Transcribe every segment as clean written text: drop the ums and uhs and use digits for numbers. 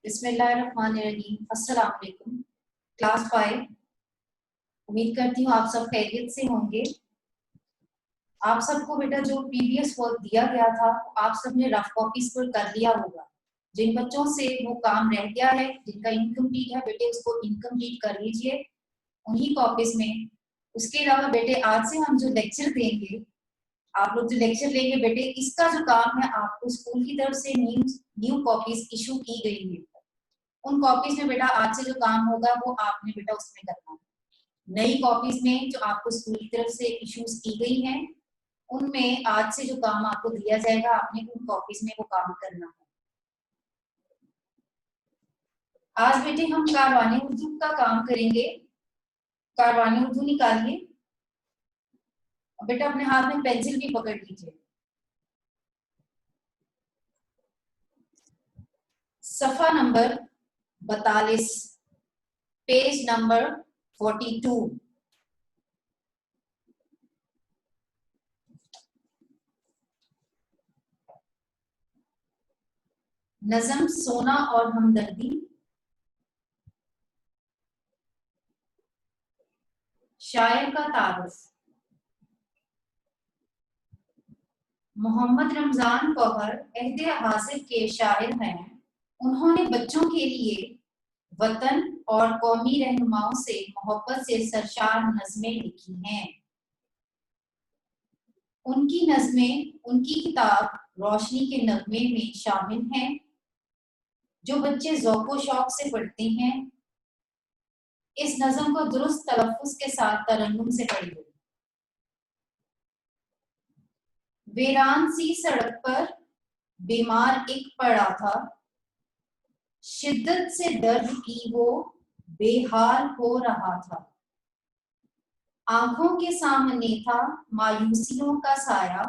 बिस्मिल्लाहिर्रहमानिर्रहीम। अस्सलाम वालेकुम। क्लास 5। उम्मीद करती हूँ आप सब खैरियत से होंगे। आप सबको बेटा जो प्रीवियस वर्क दिया गया था आप सबने रफ कॉपीज पर कर लिया होगा। जिन बच्चों से वो काम रह गया है, जिनका इनकम्प्लीट है, बेटे उसको इनकम्प्लीट कर लीजिए उन्हीं कॉपीज में। उसके अलावा बेटे आज से हम जो लेक्चर देंगे, आप लोग जो लेक्चर लेंगे बेटे, इसका जो काम है आपको स्कूल की तरफ से न्यू कॉपीज इशू की गई है। उन कॉपीज में बेटा आज से जो काम होगा वो आपने बेटा उसमें करना है। नई कॉपीज में जो आपको स्कूल की तरफ से इश्यूज की गई हैं उनमें आज से जो काम आपको दिया जाएगा आपने उन कॉपीज में वो काम करना है। आज बेटे हम कारवाने उर्दू का काम करेंगे। कारवाने उर्दू निकालिए। बेटा अपने हाथ में पेंसिल भी पकड़ लीजिए। सफा नंबर 42, पेज नंबर 42। नज़म सोना और हमदर्दी। शायर का तारुफ। मोहम्मद रमजान कौहर अहदे हासिल के शायर हैं। उन्होंने बच्चों के लिए वतन और कौमी रहनुमाओं से मोहब्बत से सरशार नज़में लिखी हैं। उनकी नज़में उनकी किताब रोशनी के नगमे में शामिल हैं। जो बच्चे ज़ौक़ शौक से पढ़ते हैं इस नज़म को दुरुस्त तलफ़्फ़ुज़ के साथ तरन्नुम से पढ़िए। वीरान सी सड़क पर बीमार एक पड़ा था, शिद्दत से दर्द की वो बेहाल हो रहा था। आंखों के सामने था मायूसियों का साया।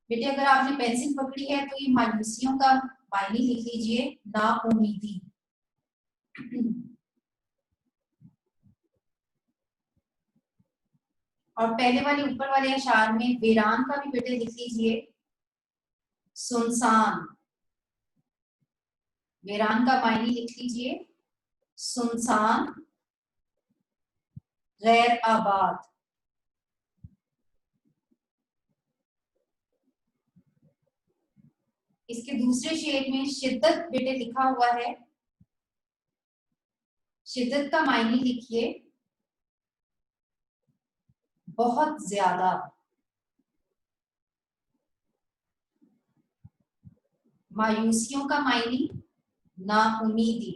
बेटे अगर आपने पेंसिल पकड़ी है तो ये मायूसियों का मायने लिख लीजिए, नाउमीदी। और पहले वाले ऊपर वाले अशार में वीरान का भी बेटे लिख लीजिए, सुनसान। वीरान का मायने लिख लीजिए, सुनसान, गैर आबाद। इसके दूसरे शेर में शिद्दत बेटे लिखा हुआ है। शिद्दत का मायने लिखिए, बहुत ज्यादा। मायूसियों का मायने नाउमीदी।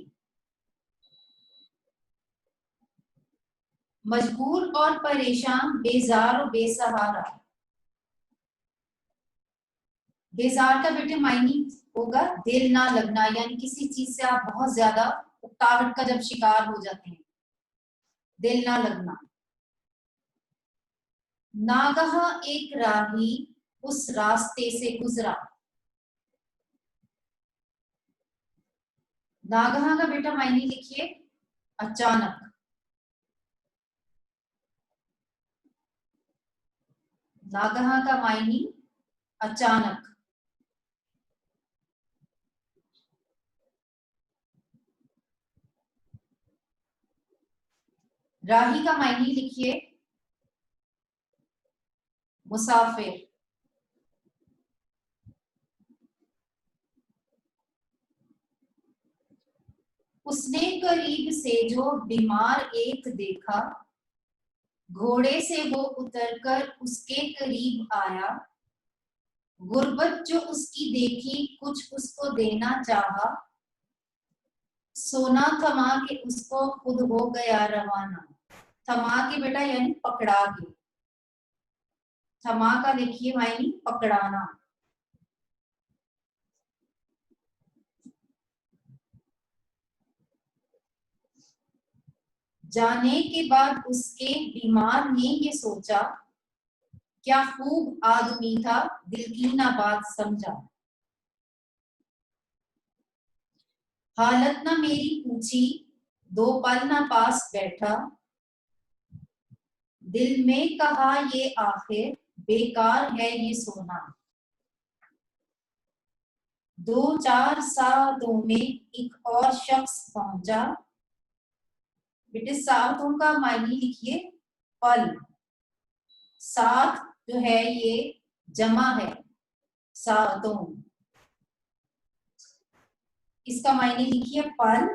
मजबूर और परेशान, बेजार और बेसहारा। बेजार का बेटे मायने होगा दिल ना लगना, यानी किसी चीज से आप बहुत ज्यादा उकताहट का जब शिकार हो जाते हैं, दिल ना लगना। नागहा एक राही उस रास्ते से गुजरा। नागहा का बेटा मायने लिखिए, अचानक। नागहा का मायने अचानक। राही का मायने लिखिए, मुसाफिर। उसने करीब से जो बीमार एक देखा, घोड़े से वो उतरकर उसके करीब आया। गुर्बत जो उसकी देखी कुछ उसको देना चाहा, सोना थमा के उसको खुद हो गया रवाना। थमा के बेटा यानी पकड़ा के, थमा का लिखिए मायने पकड़ाना। जाने के बाद उसके बीमार ने ये सोचा, क्या खूब आदमी था, दिल की ना बात समझा। हालत ना मेरी पूछी, दो पल ना पास बैठा। दिल में कहा ये आखिर बेकार है ये सोना। 2-4 सातों में एक और शख्स पहुंचा। बेटे सातों का मायने लिखिए पल। सात जो है ये जमा है, सातों, इसका मायने लिखिए पल।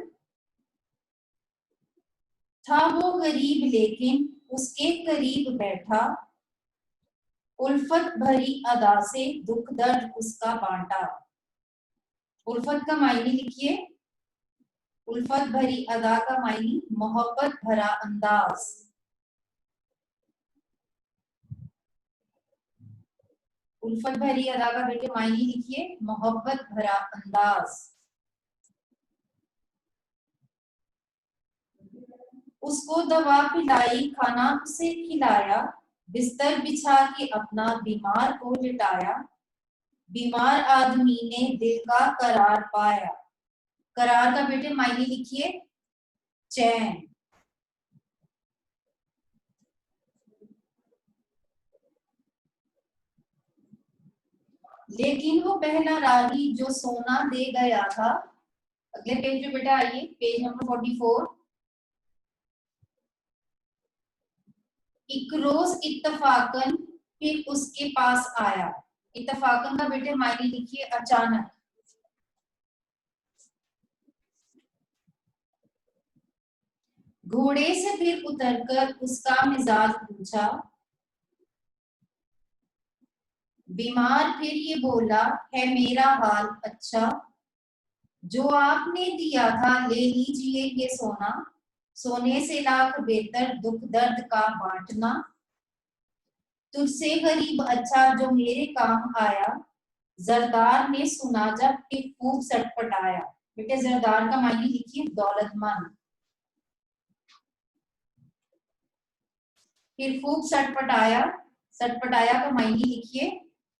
था वो गरीब लेकिन उसके करीब बैठा, उल्फत भरी अदा से दुख दर्द उसका बांटा। उल्फत का मायने लिखिए, उल्फत भरी अदा का मायने मोहब्बत भरा अंदाज। उल्फत भरी अदा का बेटे मायने लिखिए मोहब्बत भरा अंदाज। उसको दवा पिलाई, खाना उसे खिलाया, बिस्तर बिछा के अपना बीमार को लिटाया। बीमार आदमी ने दिल का करार पाया। करार का बेटे मायने लिखिए चैन। लेकिन वो पहला राही जो सोना दे गया था। अगले पेज पे बेटा आइए, पेज नंबर 44। एक रोज इत्तफाकन फिर उसके पास आया। इत्तफाकन का बेटे मायने लिखिए अचानक। घोड़े से फिर उतरकर उसका मिजाज पूछा। बीमार फिर ये बोला, है मेरा हाल अच्छा, जो आपने दिया था ले लीजिए ये सोना, सोने से लाख बेहतर दुख दर्द का बांटना। तुझसे गरीब अच्छा जो मेरे काम आया, जरदार ने सुना जब फिर खूब सटपटाया। बेटे जरदार का मायने लिखिए दौलतमंद। फिर खूब सटपटाया, सटपटाया का मायने लिखिए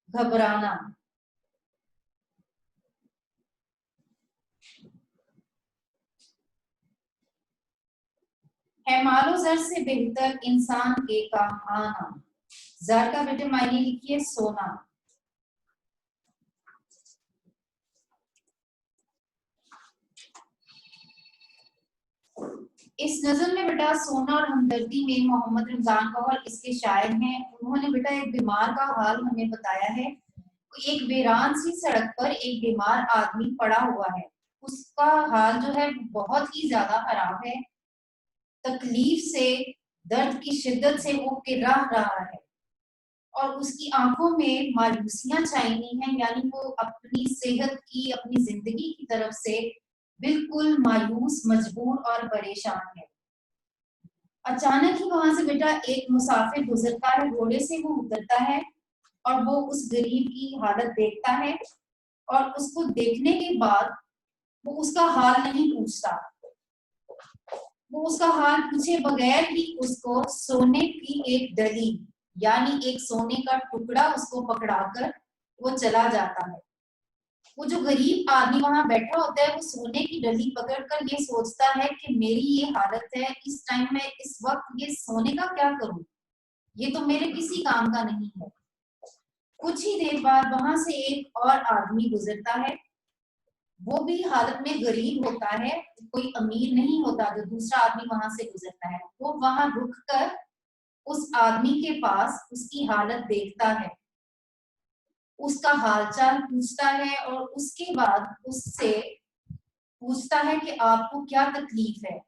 घबराना। है मालो जर से बेहतर इंसान के काम आना। जर का बेटे मायने लिखिए सोना। इस नज़म में बेटा सोना और हमदर्दी में मोहम्मद रमजान कौर इसके शायर हैं। उन्होंने बेटा एक बीमार का हाल हमें बताया है। एक वीरान सी सड़क पर एक बीमार आदमी पड़ा हुआ है। उसका हाल जो है बहुत ही ज्यादा खराब है। तकलीफ से, दर्द की शिद्दत से वो पिघल रहा है और उसकी आंखों में मायूसियां छाई हुई हैं, यानी वो अपनी सेहत की, अपनी जिंदगी की तरफ से बिल्कुल मायूस, मजबूर और परेशान है। अचानक ही वहां से बेटा एक मुसाफिर गुजरता है, घोड़े से वो उतरता है और वो उस गरीब की हालत देखता है और उसको देखने के बाद वो उसका हाल नहीं पूछता। वो उसका हाल पूछे बगैर ही उसको सोने की एक डली, यानी एक सोने का टुकड़ा उसको पकड़ाकर वो चला जाता है। वो जो गरीब आदमी वहां बैठा होता है वो सोने की डली पकड़कर ये सोचता है कि मेरी ये हालत है, इस टाइम में इस वक्त ये सोने का क्या करूं, ये तो मेरे किसी काम का नहीं है। कुछ ही देर बाद वहां से एक और आदमी गुजरता है। वो भी हालत में गरीब होता है, कोई अमीर नहीं होता। जो दूसरा आदमी वहां से गुजरता है वो वहां रुक कर उस आदमी के पास उसकी हालत देखता है, उसका हालचाल पूछता है और उसके बाद उससे पूछता है कि आपको क्या तकलीफ है,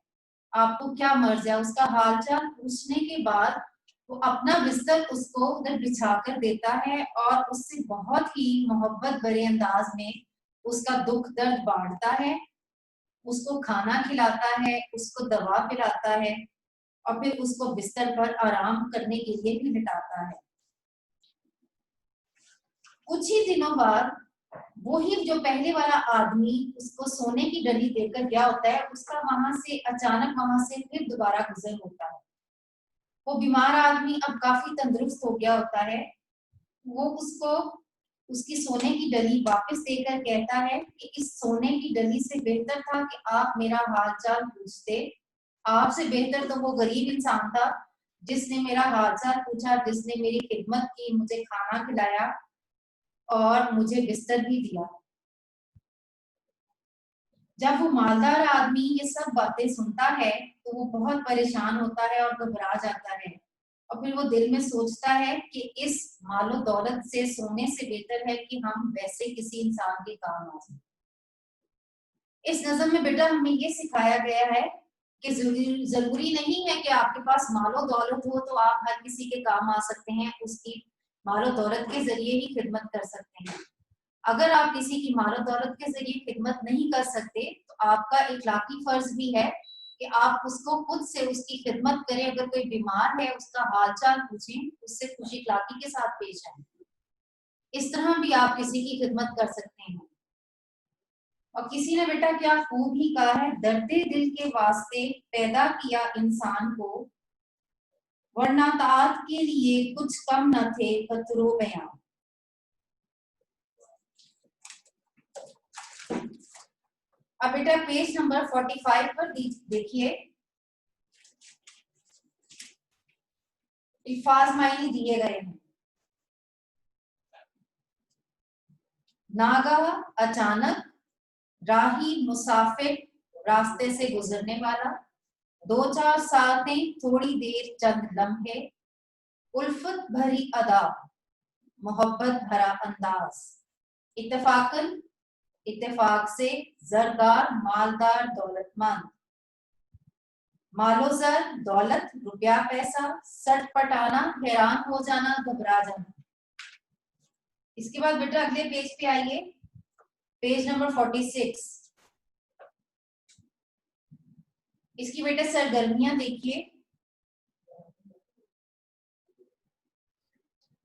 आपको क्या मर्ज है। उसका हालचाल पूछने के बाद वो अपना बिस्तर उसको उधर बिछा कर देता है और उससे बहुत ही मोहब्बत भरे अंदाज में उसका दुख दर्द बांटता है, उसको खाना खिलाता है, उसको दवा पिलाता है और फिर उसको बिस्तर पर आराम करने के लिए भी लिटाता है। कुछ ही दिनों बाद वही जो पहले वाला आदमी उसको सोने की डली देकर गया होता है, उसका वहां से अचानक वहां से फिर दोबारा गुजर होता है। वो बीमार आदमी अब काफी तंदुरुस्त हो गया होता है। वो उसको उसकी सोने की डली वापस देकर कहता है कि इस सोने की डली से बेहतर था कि आप मेरा हालचाल पूछते। आपसे बेहतर तो वो गरीब इंसान था जिसने मेरा हालचाल पूछा, जिसने मेरी खिदमत की, मुझे खाना खिलाया और मुझे बिस्तर भी दिया। जब वो मालदार आदमी ये सब बातें सुनता है तो वो बहुत परेशान होता है और घबरा जाता है, और फिर वो दिल में सोचता है कि इस मालो दौलत से सोने से बेहतर है कि हम वैसे किसी इंसान के काम आ जाए। इस नज़म में बेटा हमें ये सिखाया गया है कि जरूरी नहीं है कि आपके पास मालो दौलत हो तो आप हर किसी के काम आ सकते हैं, उसकी मालो दौलत के जरिए ही खिदमत कर सकते हैं। अगर आप किसी की मालो दौलत के जरिए खिदमत नहीं कर सकते तो आपका इखलाकी फर्ज भी है कि आप उसको खुद से उसकी खिदमत करें। अगर कोई बीमार है उसका हालचाल पूछें, उससे खुश इखलाकी के साथ पेश आए। इस तरह भी आप किसी की खिदमत कर सकते हैं। और किसी ने बेटा क्या खूब ही कहा है, दर्दे दिल के वास्ते पैदा किया इंसान को, वरना तात के लिए कुछ कम न थे कतरो बयां। अब बेटा पेज नंबर 45 पर देखिए, अल्फाज मायने दिए गए हैं। नागा, अचानक, राही मुसाफिर, रास्ते से गुजरने वाला, दो चार सातें, थोड़ी देर, चंद लम्हे, उल्फत भरी अदा, मोहब्बत भरा अंदाज, इत्तेफाकन, इत्तेफाक से, जरदार, मालदार, दौलतमंद, मालो जर, दौलत, रुपया पैसा, सटपटाना, हैरान हो जाना, घबरा जाना। इसके बाद बेटा अगले पेज पे आइए, पेज नंबर 46। इसकी बेटा सरगर्मियां देखिए।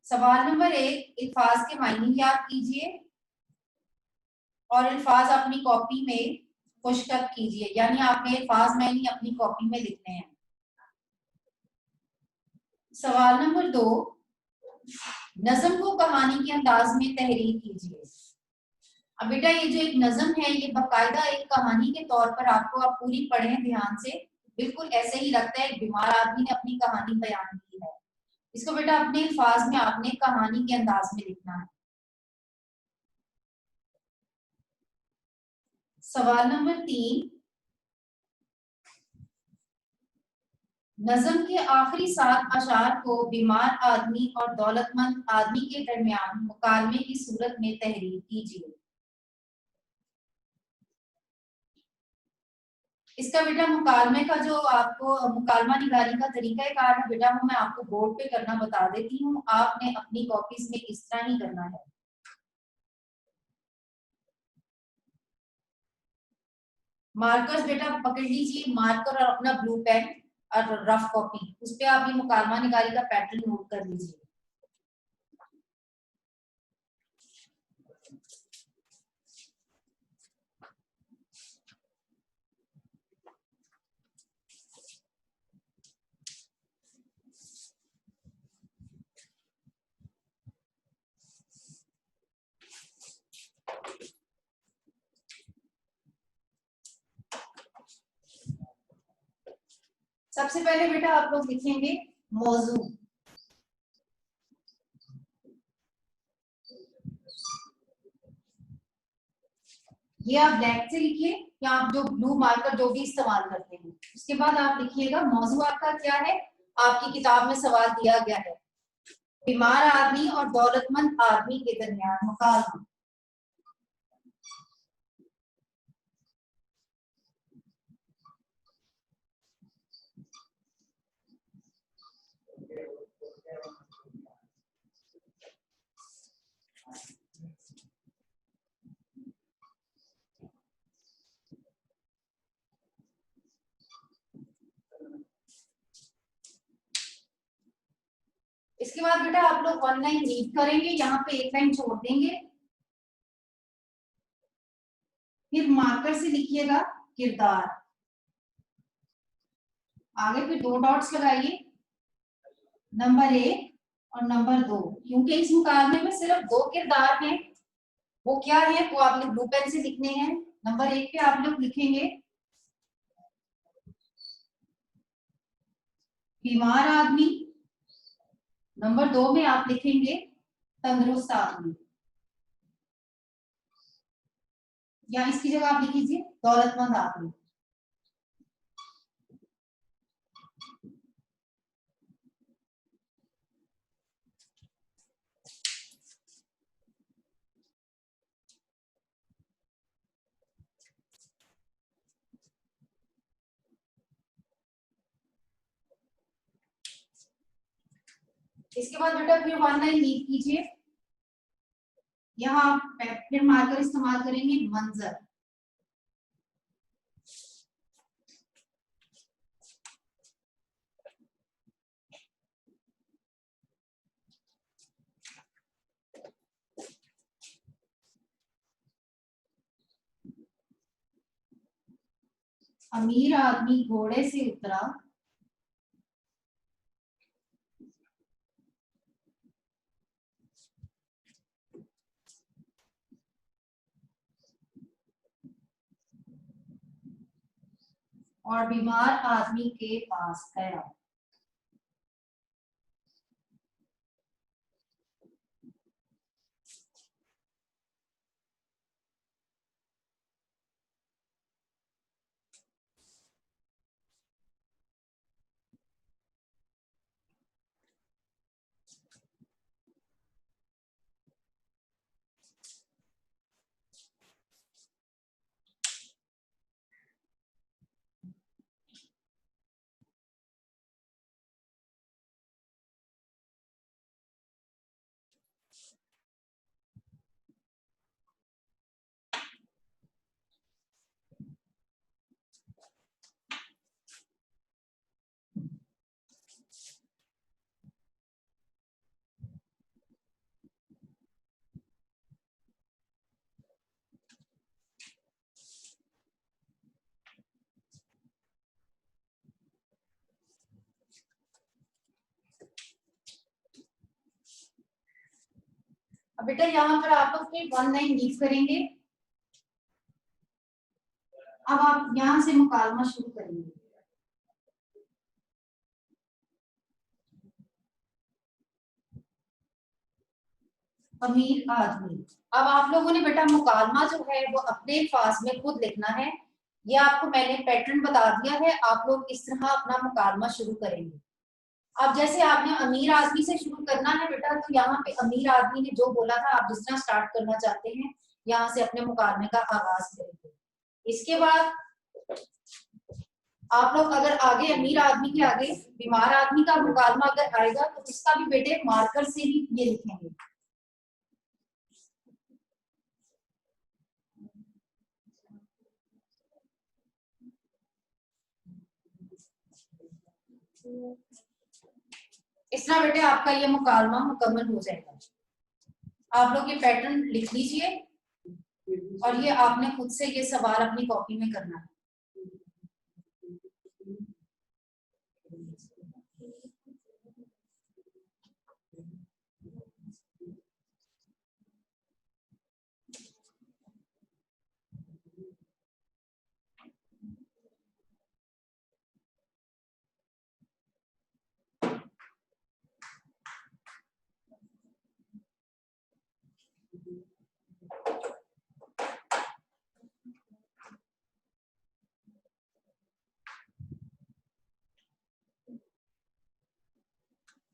सवाल नंबर 1, अल्फाज के मायने याद कीजिए और अल्फाज अपनी कॉपी में खुशखत कीजिए, यानी आपने अल्फाज मायने अपनी कॉपी में लिखने हैं। सवाल नंबर 2, नज़म को कहानी के अंदाज में तहरीर कीजिए। अब बेटा ये जो एक नज़म है ये बाकायदा एक कहानी के तौर पर आपको, आप पूरी पढ़ें ध्यान से, बिल्कुल ऐसे ही लगता है एक बीमार आदमी ने अपनी कहानी बयान की है। इसको बेटा अपने अल्फाज में आपने कहानी के अंदाज में लिखना है। सवाल नंबर 3, नज़म के आखिरी 7 अशार को बीमार आदमी और दौलतमंद आदमी के दरमियान मुकालमे की सूरत में तहरीर कीजिए। इसका बेटा मुकालमे का जो आपको मुकालमा निगारी का तरीका कार है बेटा वो मैं आपको बोर्ड पे करना बता देती हूँ, आपने अपनी कॉपीज में इस तरह ही करना है। मार्कर्स बेटा पकड़ लीजिए, मार्कर और अपना ब्लू पेन और रफ कॉपी, उस पर आप ये मुकालमा निगारी का पैटर्न नोट कर लीजिए। सबसे पहले बेटा आप लोग लिखेंगे मौजू। ये आप ब्लैक से लिखिए या आप जो ब्लू मार्कर जो भी इस्तेमाल करते हैं। उसके बाद आप लिखिएगा मौजू आपका क्या है, आपकी किताब में सवाल दिया गया है, बीमार आदमी और दौलतमंद आदमी के दरमियान मुकालमा। इसके बाद बेटा आप लोग 1 लाइन रीड करेंगे, यहाँ पे 1 लाइन छोड़ देंगे, फिर मार्कर से लिखिएगा किरदार, आगे फिर 2 डॉट्स लगाइए, नंबर 1 और नंबर 2, क्योंकि इस मुकाबले में सिर्फ 2 किरदार हैं। वो क्या है वो आपने ब्लू पेन से लिखने हैं। नंबर 1 पे आप लोग लिखेंगे बीमार आदमी, नंबर 2 में आप लिखेंगे तंदुरुस्त आदमी। या इसकी जगह आप लिख लीजिए दौलतमंद आदमी। इसके बाद बेटा फिर 1 लाइन लीव कीजिए। यहाँ आप फिर मार्कर इस्तेमाल करेंगे मंजर। अमीर आदमी घोड़े से उतरा, और बीमार आदमी के पास गया। अब बेटा यहाँ पर आप लोग फिर 1 लाइन लीव करेंगे। अब आप यहाँ से मुकालमा शुरू करेंगे। अमीर आदमी। अब आप लोगों ने बेटा मुकालमा जो है वो अपने अल्फाज में खुद लिखना है। ये आपको मैंने पैटर्न बता दिया है, आप लोग इस तरह अपना मुकालमा शुरू करेंगे। अब जैसे आपने अमीर आदमी से शुरू करना है बेटा, तो यहाँ पे अमीर आदमी ने जो बोला था आप जिस तरह स्टार्ट करना चाहते हैं यहाँ से अपने मुकालमे का आगाज करेंगे। इसके बाद आप लोग अगर आगे अमीर आदमी के आगे बीमार आदमी का मुकालमा अगर आएगा तो उसका भी बेटे मार्कर से ही ये लिखेंगे। इस तरह बेटे आपका ये मुकालमा मुकम्मल हो जाएगा। आप लोग ये पैटर्न लिख लीजिए और ये आपने खुद से ये सवाल अपनी कॉपी में करना है।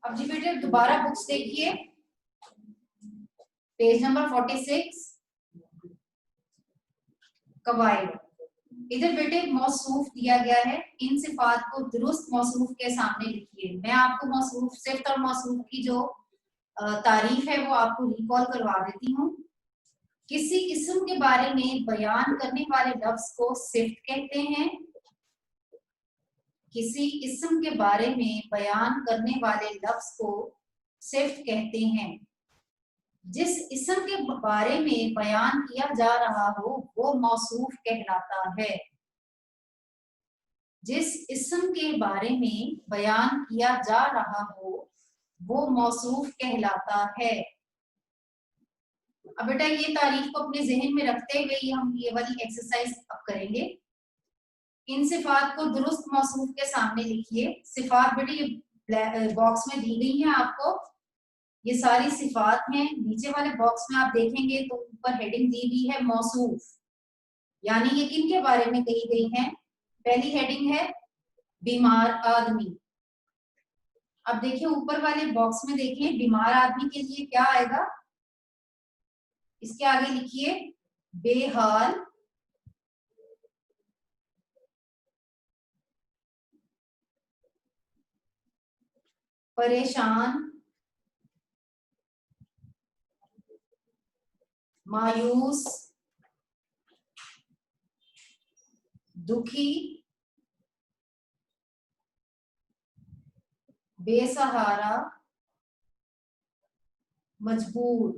अब जी बेटे दोबारा बुक्स देखिए, पेज नंबर 46 कवायद। इधर बेटे मौसूफ दिया गया है, इन सिफात को दुरुस्त मौसूफ के सामने लिखिए। मैं आपको मौसूफ सिफ्त और मौसूफ की जो तारीफ है वो आपको रिकॉल करवा देती हूँ। किसी इस्म के बारे में बयान करने वाले लफ्ज को सिफ्त कहते हैं। किसी इस्म के बारे में बयान करने वाले लफ्ज को सिफ्त कहते हैं। जिस इस्म के बारे में बयान किया जा रहा हो वो मौसूफ कहलाता है। जिस इस्म के बारे में बयान किया जा रहा हो वो मौसूफ कहलाता है। अब बेटा ये तारीफ को अपने जहन में रखते हुए हम ये वाली एक्सरसाइज अब करेंगे। इन सिफात को दुरुस्त मौसूफ के सामने लिखिए। सिफात बेटे ये बॉक्स में दी गई है आपको, ये सारी सिफात हैं। नीचे वाले बॉक्स में आप देखेंगे तो ऊपर हेडिंग दी हुई है मौसूफ। यानी ये किन के बारे में कही गई है? पहली हेडिंग है बीमार आदमी। अब देखिए ऊपर वाले बॉक्स में देखिए बीमार आदमी के लिए क्या आएगा, इसके आगे लिखिए बेहाल, परेशान, मायूस, दुखी, बेसहारा, मजबूर।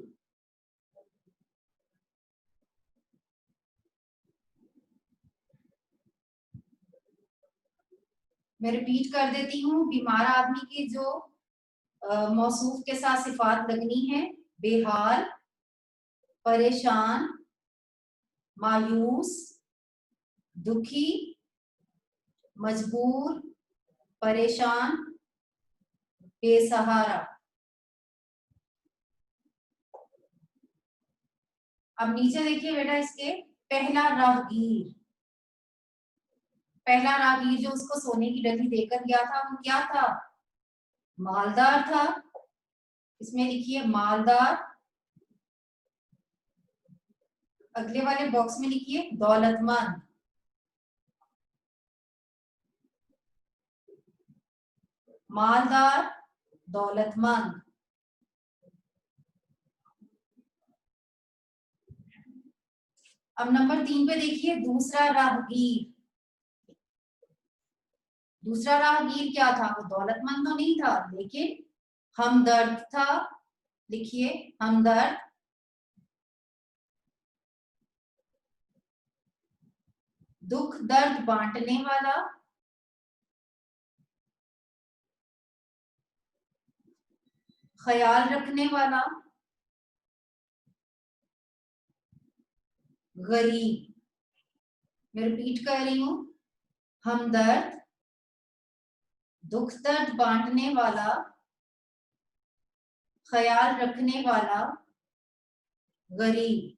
मैं रिपीट कर देती हूँ, बीमार आदमी की जो मौसूफ के साथ सिफात लगनी है, बेहाल, परेशान, मायूस, दुखी, मजबूर, परेशान, बेसहारा। अब नीचे देखिए बेटा इसके, पहला राहगीर। पहला राहगीर जो उसको सोने की डली देकर गया था वो क्या था? मालदार था। इसमें लिखिए मालदार। अगले वाले बॉक्स में लिखिए दौलतमंद। मालदार, दौलतमंद। अब नंबर 3 पे देखिए दूसरा राहगीर। दूसरा राहगीर क्या था? वो दौलतमंद तो नहीं था लेकिन हमदर्द था। लिखिए हमदर्द। दुख दर्द बांटने वाला, ख्याल रखने वाला, गरीब। मैं रिपीट कर रही हूं, हमदर्द, दुख दर्द बांटने वाला, ख्याल रखने वाला, गरीब।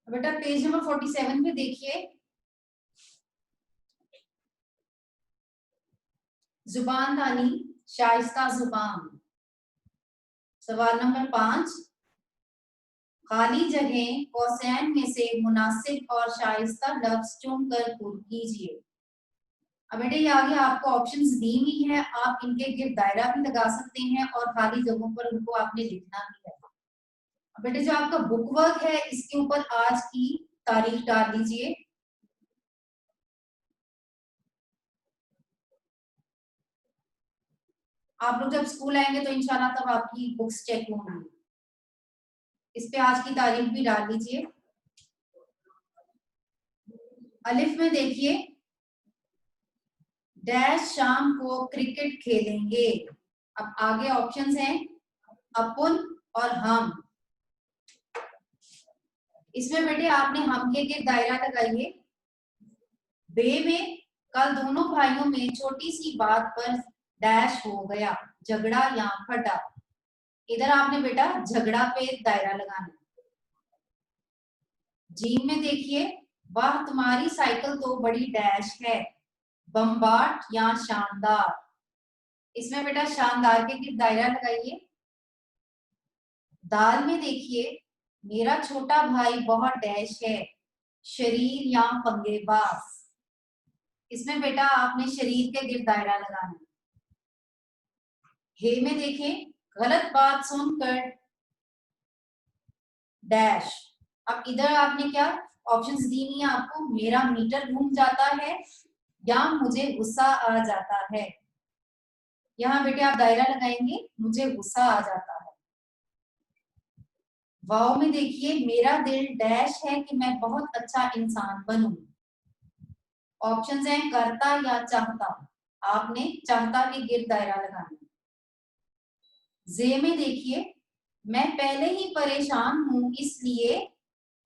बेटा पेज नंबर 47 पे देखिए, जुबानदानी, शाइस्ता जुबान। सवाल नंबर 5, खाली जगह कौसैन में से मुनासिब और शाइस्ता लफ्ज चुनकर पुर कीजिए। अब बेटे ये आगे आपको ऑप्शंस दी हुई है, आप इनके गिर्द दायरा भी लगा सकते हैं और खाली जगहों पर उनको आपने लिखना भी है। अब बेटे जो आपका बुक वर्क है इसके ऊपर आज की तारीख डाल दीजिए। आप लोग जब स्कूल आएंगे तो इंशाल्लाह तब आपकी बुक्स चेक होंगी। इस पे आज की तारीख भी डाल दीजिए। अलिफ में देखिए डैश शाम को क्रिकेट खेलेंगे। अब आगे ऑप्शंस हैं अपुन और हम। इसमें बेटे आपने हम के दायरा लगाइए। बे में कल दोनों भाइयों में छोटी सी बात पर डैश हो गया, झगड़ा या फटा। इधर आपने बेटा झगड़ा पे दायरा लगाना। जीम में देखिए वाह तुम्हारी साइकिल तो बड़ी डैश है, बम्बाट या शानदार। इसमें बेटा शानदार के दायरा लगाइए। दाल में देखिए मेरा छोटा भाई बहुत डैश है, शरीर या पंगेबाज। इसमें बेटा आपने शरीर के गिर्द दायरा लगाना। हे में देखें गलत बात सुनकर डैश। अब इधर आपने क्या ऑप्शंस दी नहीं है आपको, मेरा मीटर घूम जाता है या मुझे गुस्सा आ जाता है। यहाँ बेटे आप दायरा लगाएंगे मुझे गुस्सा आ जाता है। वाव में देखिए मेरा दिल डैश है कि मैं बहुत अच्छा इंसान बनूं। ऑप्शंस हैं करता या चाहता। आपने चाहता के गिर्द दायरा लगाना। जे में देखिए मैं पहले ही परेशान हूं इसलिए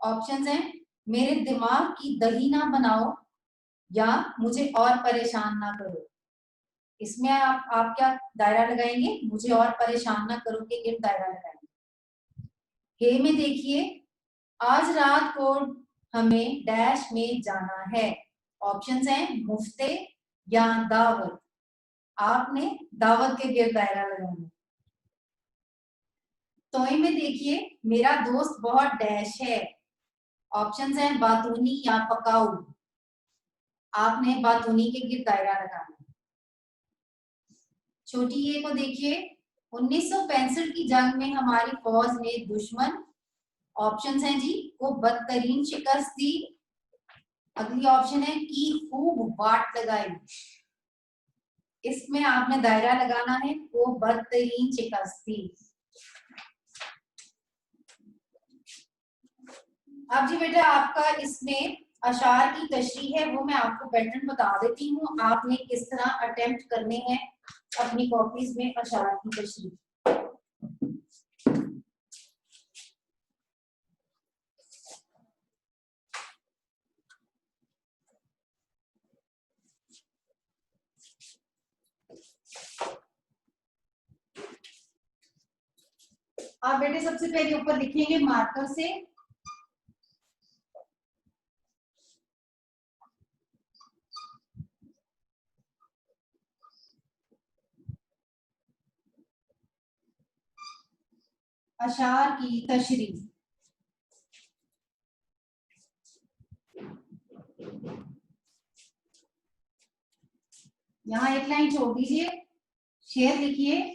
ऑप्शंस हैं मेरे दिमाग की दही ना बनाओ या मुझे और परेशान ना करो। इसमें आप क्या दायरा लगाएंगे? मुझे और परेशान ना करो के इर्द दायरा लगाएंगे। हे में देखिए, आज रात को हमें डैश में जाना है। ऑप्शंस हैं मुफ्ते या दावत। आपने दावत के गिर्द दायरा लगाना। तोय में देखिए, मेरा दोस्त बहुत डैश है। ऑप्शंस हैं बातूनी या पकाऊ। आपने बातूनी के गिर्द दायरा लगाना। छोटी ए को देखिए, 1965 की जंग में हमारी फौज ने दुश्मन, ऑप्शंस हैं जी, को बदतरीन शिकस्त दी। अगली ऑप्शन है की खूब वाट लगाई। इसमें आपने दायरा लगाना है को बदतरीन शिकस्त दी। अब जी बेटा आपका इसमें अशार की तशरीह है, वो मैं आपको पैटर्न बता देती हूँ। आपने किस तरह अटेम्प्ट करने हैं अपनी कॉपीज में अशार की तशरीह। आप बेटे सबसे पहले ऊपर लिखेंगे मार्कर से अशार की तशरीह। यहाँ एक लाइन छोड़ दीजिए, शेर लिखिए।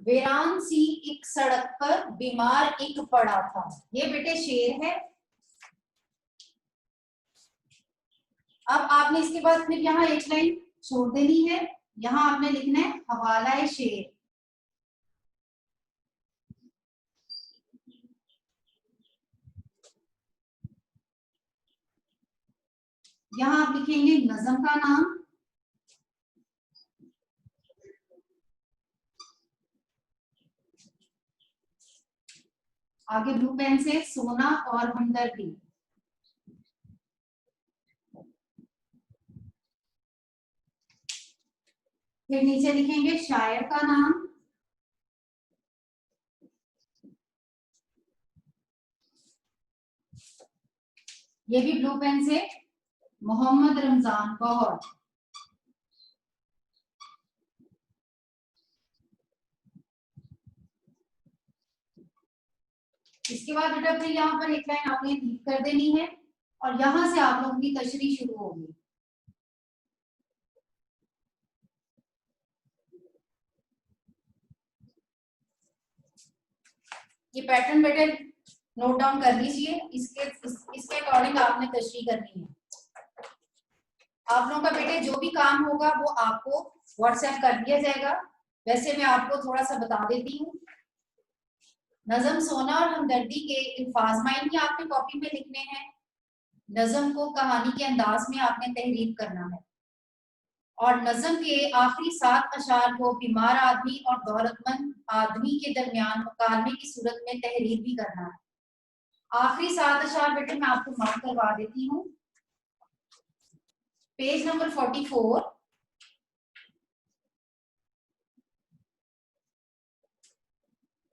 वीरान सी एक सड़क पर बीमार एक पड़ा था। ये बेटे शेर है। अब आपने इसके बाद फिर यहाँ एक लाइन छोड़ देनी है। यहाँ आपने लिखना है हवाला है शेर। यहाँ आप लिखेंगे नज़म का नाम। आगे ब्लू पेन से सोना और हमदर्दी। फिर नीचे लिखेंगे शायर का नाम। ये भी ब्लू पेन से मोहम्मद रमजान गौहर। इसके बाद बेटा फिर यहाँ पर एक लाइन आपने लीव कर देनी है और यहाँ से आप लोगों की तशरीह शुरू होगी। ये पैटर्न बेटे नोट डाउन कर लीजिए। इसके अकॉर्डिंग आपने तशरीह करनी है। आप लोगों का बेटे जो भी काम होगा वो आपको व्हाट्सएप कर दिया जाएगा। वैसे मैं आपको थोड़ा सा बता देती हूँ। नज़म सोना और हमदर्दी के अल्फाज मायने आपने कॉपी में लिखने हैं। नज़म को कहानी के अंदाज में आपने तहरीर करना है और नज़म के आखिरी 7 अशार को बीमार आदमी और दौलतमंद आदमी के दरमियान मुकालमे की सूरत में तहरीर भी करना है। आखिरी 7 अशार बेटे मैं आपको मार्क करवा देती हूँ। Page number 44।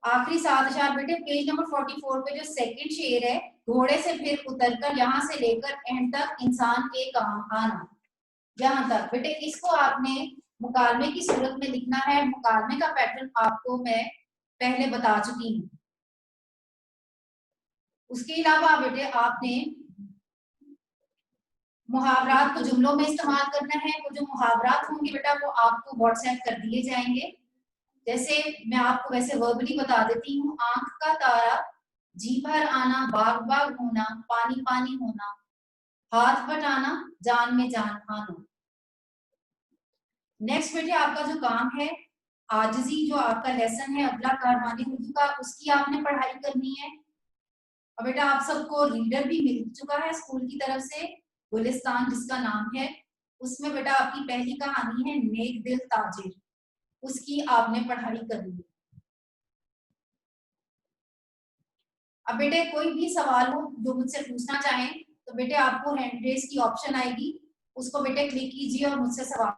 आखिरी 7 अशार बेटे पेज नंबर 44 पे जो सेकंड शेर है, घोड़े से फिर उतरकर यहाँ से लेकर एंड तक इंसान के काम आना, यहाँ तक बेटे इसको आपने मुकालमे की सूरत में लिखना है। मुकालमे का पैटर्न आपको मैं पहले बता चुकी हूँ। उसके अलावा बेटे आपने मुहावरात को जुमलों में इस्तेमाल करना है। वो जो मुहावरात होंगे बेटा वो आपको व्हाट्सएप कर दिए जाएंगे। जैसे मैं आपको वैसे वर्बली बता देती हूँ, आंख का तारा, जी भर आना, बाग बाग होना, पानी पानी होना, हाथ बटाना, जान में जान खाना। नेक्स्ट बेटे आपका जो काम है, आजिजी जो आपका लेसन है अगला कारवानी उर्दू का, उसकी आपने पढ़ाई करनी है। और बेटा आप सबको रीडर भी मिल चुका है स्कूल की तरफ से, गुलिस्तान जिसका नाम है। उसमें बेटा आपकी पहली कहानी है नेक दिल ताजिर, उसकी आपने पढ़ाई करनी है। अब बेटे कोई भी सवाल हो जो मुझसे पूछना चाहें तो बेटे आपको हैंड रेज की ऑप्शन आएगी, उसको बेटे क्लिक कीजिए और मुझसे सवाल